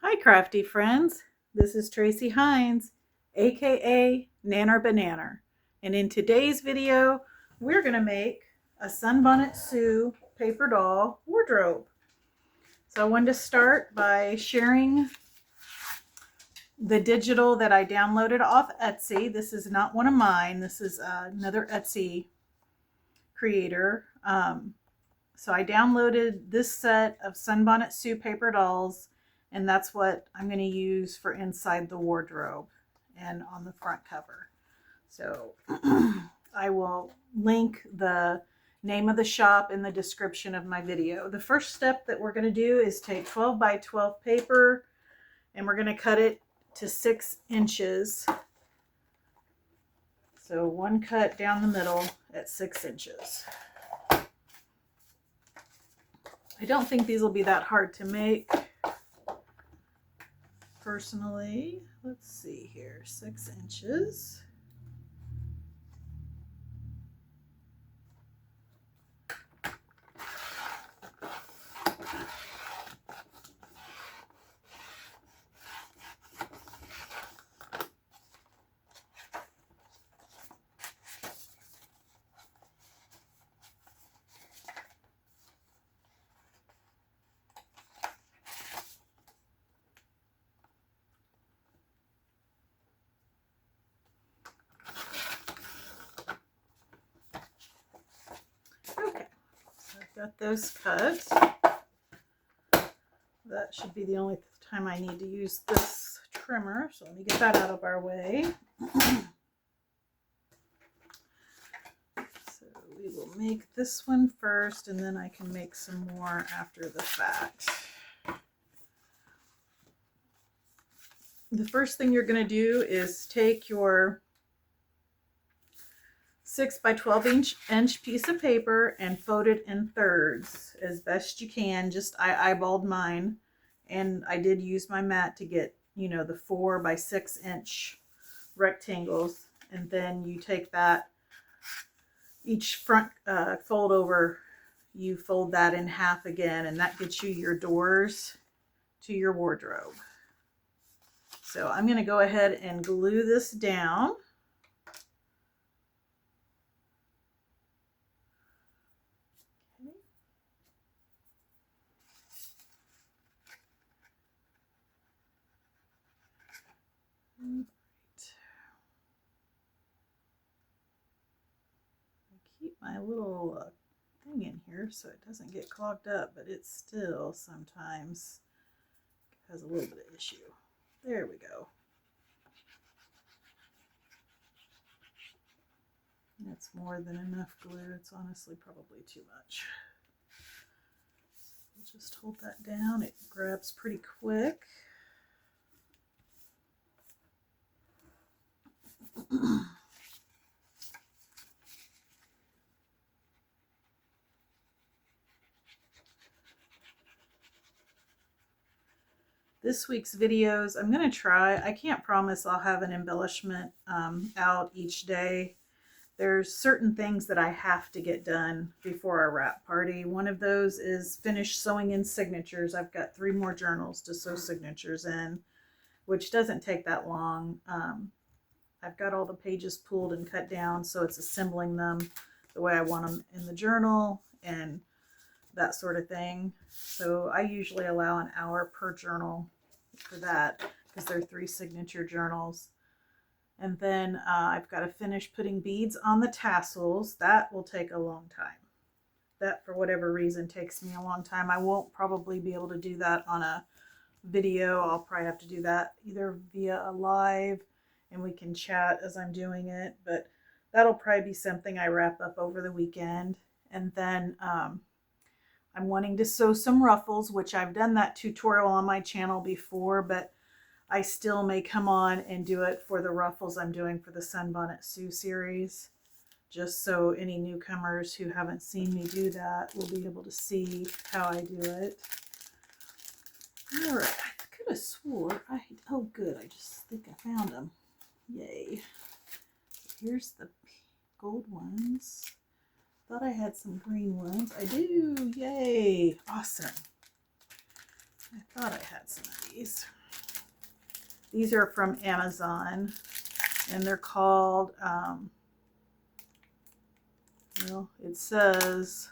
Hi crafty friends, this is Tracy Hines, aka Nanner Bananer, and in today's video we're going to make a Sunbonnet Sue paper doll wardrobe. So I wanted to start by sharing the digital that I downloaded off Etsy. This is not one of mine, this is another Etsy creator. So I downloaded this set of Sunbonnet Sue paper dolls, and that's what I'm going to use for inside the wardrobe and on the front cover. So I will link the name of the shop in the description of my video. The first step that we're going to do is take 12 by 12 paper, and we're going to cut it to 6 inches. So one cut down the middle at 6 inches. I don't think these will be that hard to make personally. Let's see here, 6 inches. Okay, so I've got those cut. That should be the only time I need to use this trimmer, so let me get that out of our way. So we will make this one first, and then I can make some more after the fact. The first thing you're going to do is take your 6 by 12 inch piece of paper and fold it in thirds as best you can. Just I eyeballed mine, and I did use my mat to get, you know, the 4 by 6 inch rectangles. And then you take that, each front fold over, you fold that in half again, and that gets you your doors to your wardrobe. So I'm going to go ahead and glue this down. Right. I keep my little thing in here so it doesn't get clogged up, but it still sometimes has a little bit of issue. There we go. That's more than enough glue. It's honestly probably too much. We'll just hold that down. It grabs pretty quick. This week's videos, I'm going to try. I can't promise I'll have an embellishment out each day. There's certain things that I have to get done before our wrap party. One of those is finish sewing in signatures. I've got 3 more journals to sew signatures in, which doesn't take that long. I've got all the pages pulled and cut down, so it's assembling them the way I want them in the journal and that sort of thing. So I usually allow an hour per journal for that because they're 3 signature journals. And then I've got to finish putting beads on the tassels. That will take a long time. That, for whatever reason, takes me a long time. I won't probably be able to do that on a video. I'll probably have to do that either via a live, and we can chat as I'm doing it. But that'll probably be something I wrap up over the weekend. And then I'm wanting to sew some ruffles, which I've done that tutorial on my channel before, but I still may come on and do it for the ruffles I'm doing for the Sunbonnet Sue series, just so any newcomers who haven't seen me do that will be able to see how I do it. All right, I could have swore oh good, I just think I found them. Yay. Here's the gold ones. Thought I had some green ones. I do. Yay. Awesome. I thought I had some of these. These are from Amazon, and they're called, well, it says,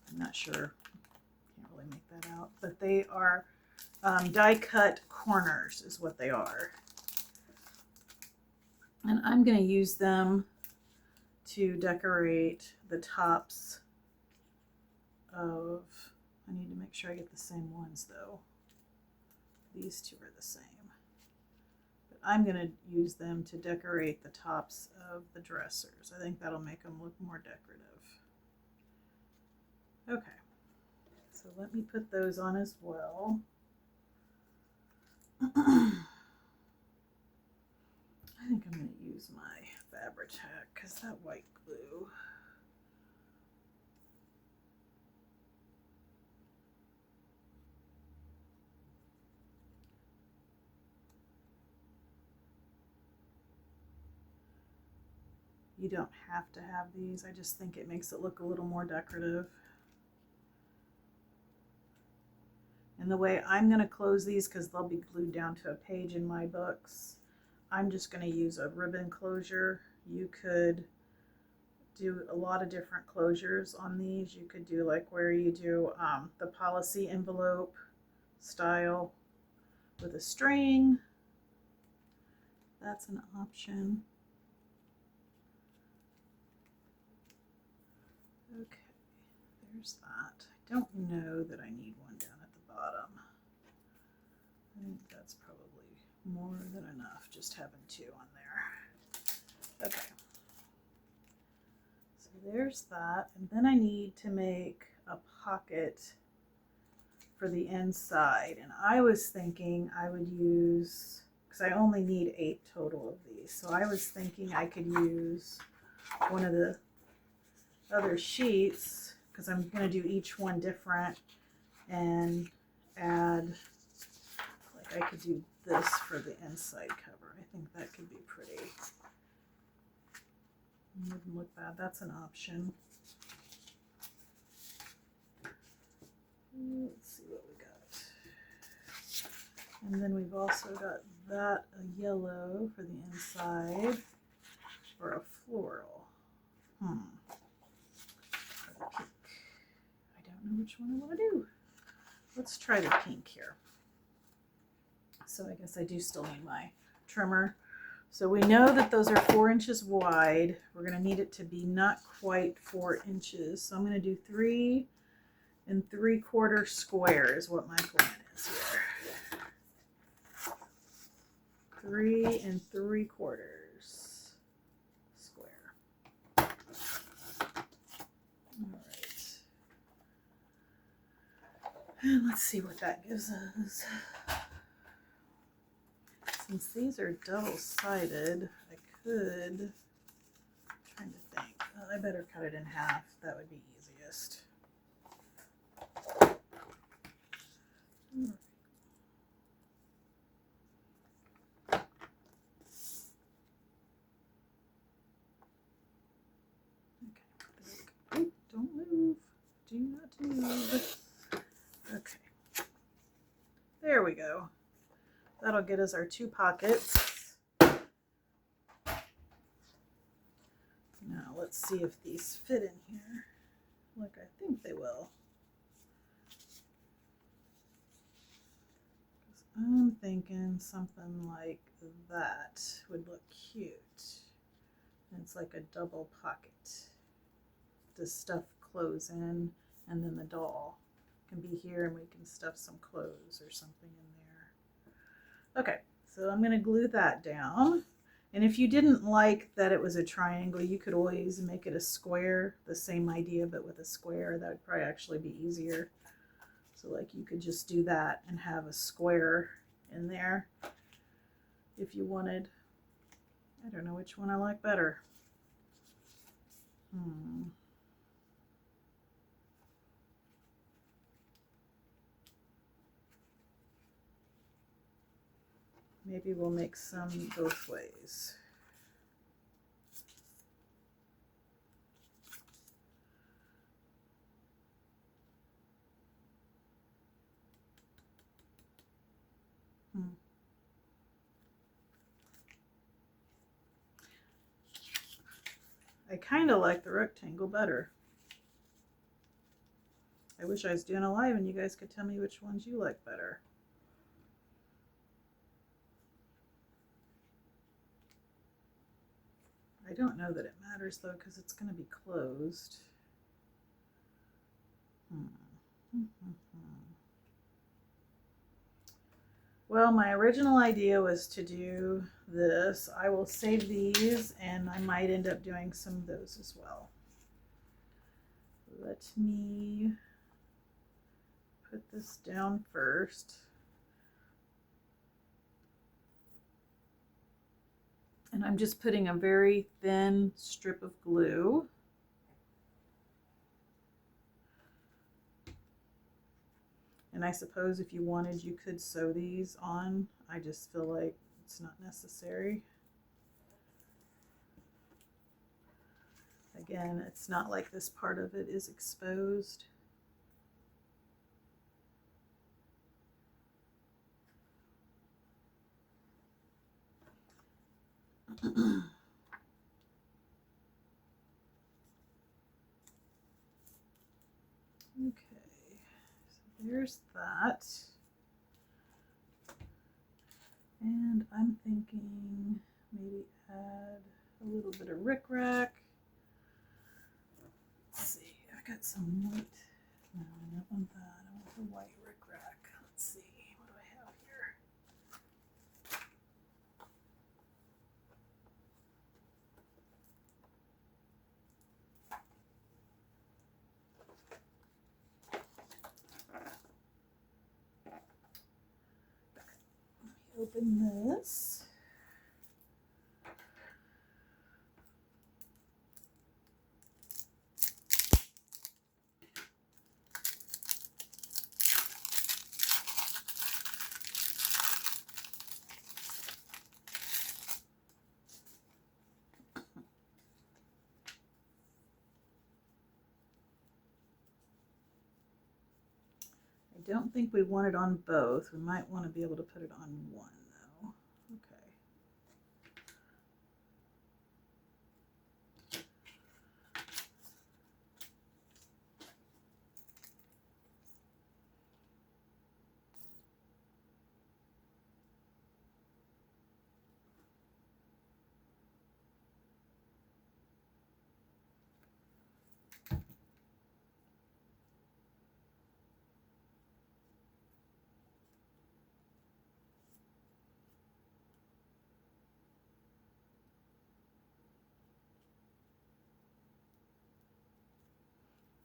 I'm not sure, can't really make that out, but they are die cut corners is what they are. And I'm going to use them to decorate the tops of, I need to make sure I get the same ones though. These two are the same. But I'm going to use them to decorate the tops of the dressers. I think that'll make them look more decorative. Okay, so let me put those on as well. I think I'm going to use my Fabri-Tac because that white glue. You don't have to have these. I just think it makes it look a little more decorative. And the way I'm going to close these, because they'll be glued down to a page in my books, I'm just going to use a ribbon closure. You could do a lot of different closures on these. You could do like where you do the policy envelope style with a string. That's an option. Okay, there's that. I don't know that I need one down at the bottom. I think that's probably more than enough, just having two on there. Okay, so there's that. And then I need to make a pocket for the inside. And I was thinking I would use, because I only need 8 total of these, so I was thinking I could use one of the other sheets, because I'm going to do each one different, and add, like I could do this for the inside cover. I think that could be pretty. Wouldn't look bad. That's an option. Let's see what we got. And then we've also got that, a yellow for the inside, or a floral. Or the pink. I don't know which one I want to do. Let's try the pink here. So I guess I do still need my trimmer. So we know that those are 4 inches wide. We're going to need it to be not quite 4 inches. So I'm going to do 3 3/4 square is what my plan is here. 3 3/4 square. All right. And let's see what that gives us. Since these are double-sided, I could, I'm trying to think, well, I better cut it in half. That would be easiest. Okay, oh, don't move. Do not move. Okay, there we go. That'll get us our 2 pockets. Now let's see if these fit in here, like I think they will. I'm thinking something like that would look cute. And it's like a double pocket to stuff clothes in, and then the doll can be here and we can stuff some clothes or something in there. Okay, so I'm going to glue that down. And if you didn't like that it was a triangle, you could always make it a square, the same idea but with a square. That would probably actually be easier. So like you could just do that and have a square in there if you wanted. I don't know which one I like better. Maybe we'll make some both ways. I kind of like the rectangle better. I wish I was doing a live and you guys could tell me which ones you like better. I don't know that it matters though, because it's going to be closed. Well, my original idea was to do this. I will save these and I might end up doing some of those as well. Let me put this down first. And I'm just putting a very thin strip of glue. And I suppose if you wanted, you could sew these on. I just feel like it's not necessary. Again, it's not like this part of it is exposed. Okay, so there's that. And I'm thinking maybe add a little bit of rickrack. Let's see, I've got some white. No, I don't want that. I want the white rickrack. Let's see, what do I have here? Let me open this. I don't think we want it on both. We might want to be able to put it on one though. Okay.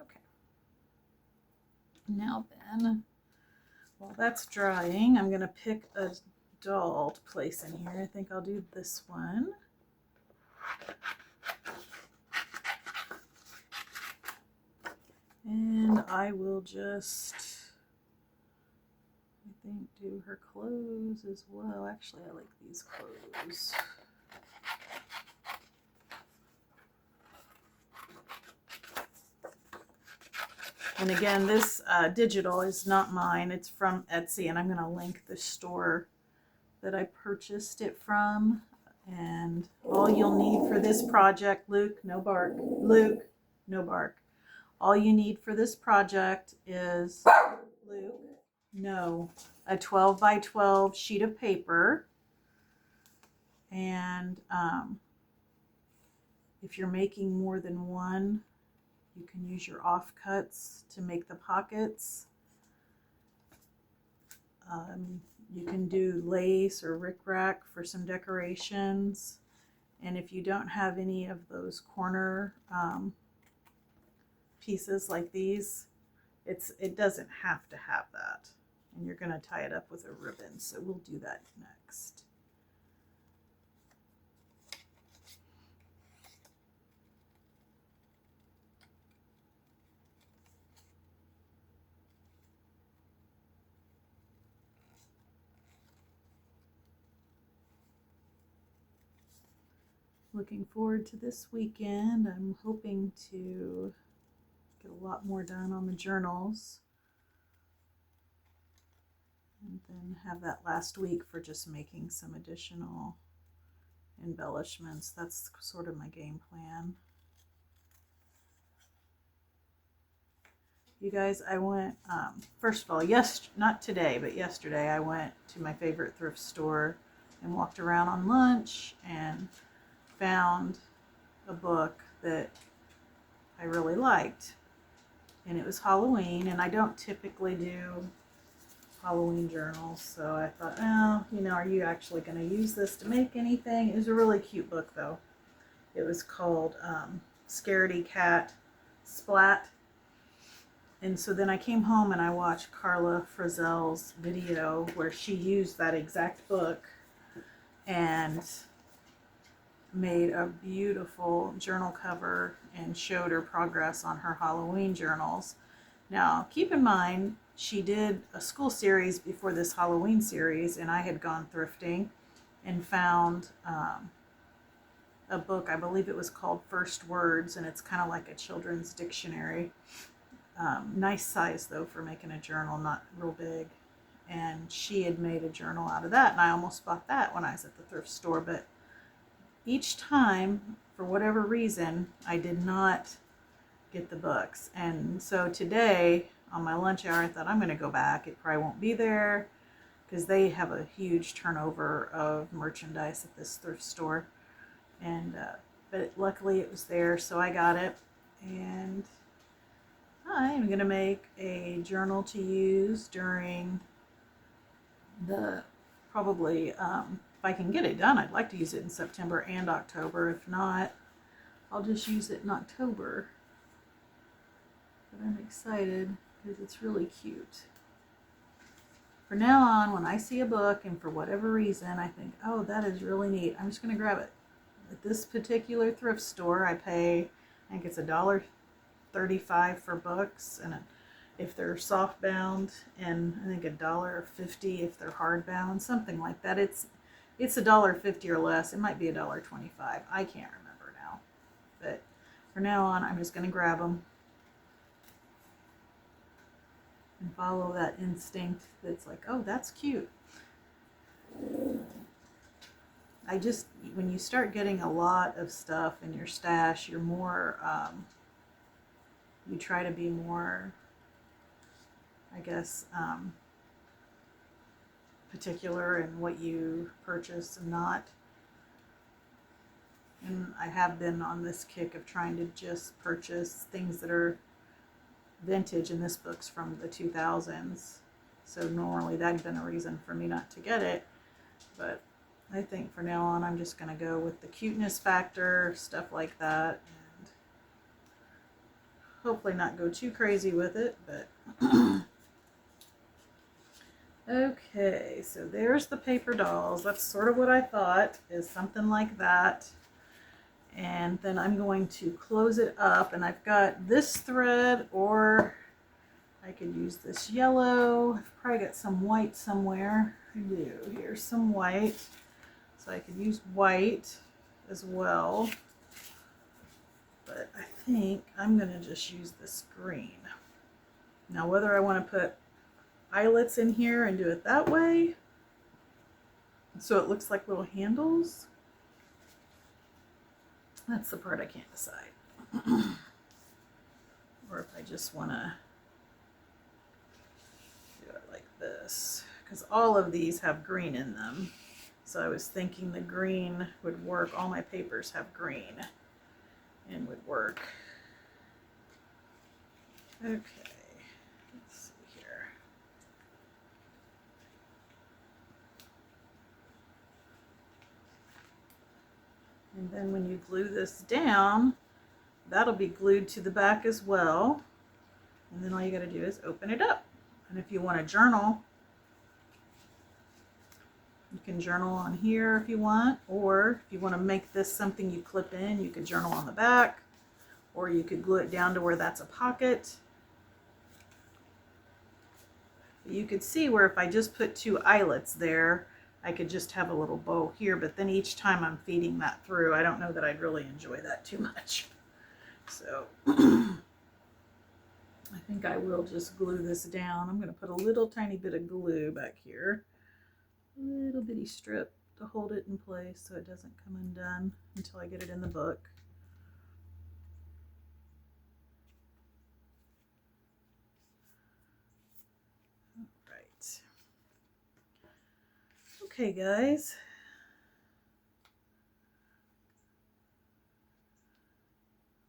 Okay. Now then, while that's drying, I'm going to pick a doll to place in here. I think I'll do this one. And I will just, I think, do her clothes as well. Actually, I like these clothes. And again, this digital is not mine. It's from Etsy, and I'm going to link the store that I purchased it from. And all you'll need for this project, Luke, no bark. Luke, no bark. All you need for this project is, Luke, no, a 12 by 12 sheet of paper. And if you're making more than one, you can use your offcuts to make the pockets. You can do lace or rickrack for some decorations. And if you don't have any of those corner pieces like these, it doesn't have to have that. And you're going to tie it up with a ribbon. So we'll do that next. Looking forward to this weekend. I'm hoping to get a lot more done on the journals. And then have that last week for just making some additional embellishments. That's sort of my game plan. You guys, I went, first of all, not today, but yesterday I went to my favorite thrift store and walked around on lunch and found a book that I really liked. And it was Halloween, and I don't typically do Halloween journals, so I thought, oh, you know, are you actually going to use this to make anything? It was a really cute book, though. It was called Scaredy Cat Splat. And so then I came home and I watched Carla Frizzell's video where she used that exact book and made a beautiful journal cover and showed her progress on her Halloween journals. Now, keep in mind, she did a school series before this Halloween series, and I had gone thrifting and found a book, I believe it was called First Words, and it's kind of like a children's dictionary. Nice size, though, for making a journal, not real big. And she had made a journal out of that, and I almost bought that when I was at the thrift store, but each time, for whatever reason, I did not get the books. And so today, on my lunch hour, I thought I'm going to go back. It probably won't be there because they have a huge turnover of merchandise at this thrift store. And but luckily it was there, so I got it. And I'm going to make a journal to use during the, probably, if I can get it done, I'd like to use it in September and October. If not, I'll just use it in October. But I'm excited because it's really cute. For now on, when I see a book and for whatever reason I think, oh, that is really neat, I'm just going to grab it. At this particular thrift store, I pay, I think it's $1.35 for books, and if they're soft bound, and I think $1.50 if they're hardbound, something like that. It's $1.50 or less. It might be $1.25. I can't remember now. But for now on, I'm just going to grab them and follow that instinct that's like, oh, that's cute. When you start getting a lot of stuff in your stash, you're more, you try to be more, I guess, particular in what you purchase and not. And I have been on this kick of trying to just purchase things that are vintage, and this book's from the 2000s. So normally that'd been a reason for me not to get it. But I think for now on, I'm just going to go with the cuteness factor, stuff like that. And hopefully not go too crazy with it, but okay, so there's the paper dolls. That's sort of what I thought, is something like that. And then I'm going to close it up, and I've got this thread, or I could use this yellow. I've probably got some white somewhere. I do. Here's some white. So I could use white as well. But I think I'm going to just use this green. Now, whether I want to put eyelets in here and do it that way, so it looks like little handles, that's the part I can't decide. Or if I just want to do it like this, because all of these have green in them. So I was thinking the green would work. All my papers have green and would work. Okay, let's see here. And then when you glue this down, that'll be glued to the back as well. And then all you got to do is open it up. And if you want to journal, you can journal on here if you want, or if you want to make this something you clip in, you could journal on the back, or you could glue it down to where that's a pocket. You could see where if I just put two eyelets there, I could just have a little bow here, but then each time I'm feeding that through, I don't know that I'd really enjoy that too much. So I think I will just glue this down. I'm going to put a little tiny bit of glue back here. A little bitty strip to hold it in place so it doesn't come undone until I get it in the book. All right. Okay, guys.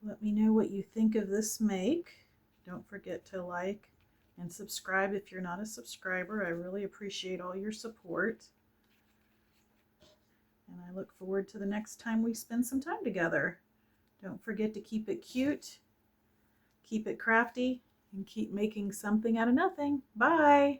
Let me know what you think of this make. Don't forget to like and subscribe if you're not a subscriber. I really appreciate all your support. And I look forward to the next time we spend some time together. Don't forget to keep it cute, keep it crafty, and keep making something out of nothing. Bye!